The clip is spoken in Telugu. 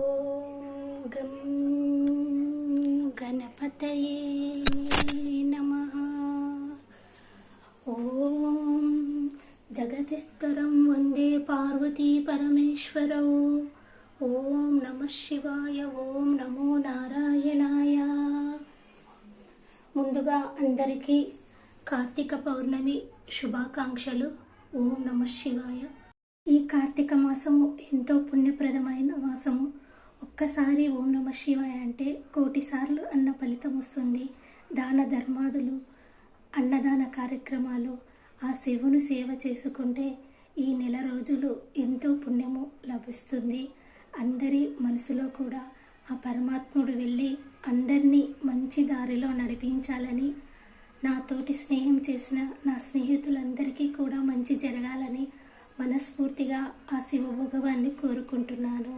ఓం గం గణపతయే నమః. ఓం జగదీశ్వరం వందే పార్వతీ పరమేశ్వరౌ. ఓం నమః శివాయ. ఓం నమో నారాయణాయ. ముందుగా అందరికీ కార్తీక పౌర్ణమి శుభాకాంక్షలు. ఓం నమః శివాయ. ఈ కార్తీక మాసము ఎంతో పుణ్యప్రదమైన మాసము. ఒక్కసారి ఓం నమః శివాయ అంటే 1,000,000 సార్లు అన్న ఫలితం వస్తుంది. దాన ధర్మాదులు, అన్నదాన కార్యక్రమాలు, ఆ శివుని సేవ చేసుకుంటే ఈ నెల రోజులు ఎంతో పుణ్యము లభిస్తుంది. అందరి మనసులో కూడా ఆ పరమాత్ముడు వెళ్ళి అందరినీ మంచి దారిలో నడిపించాలని, నాతోటి స్నేహం చేసిన నా స్నేహితులందరికీ కూడా మంచి జరగాలని మనస్ఫూర్తిగా ఆ శివ భగవాన్ని కోరుకుంటున్నాను.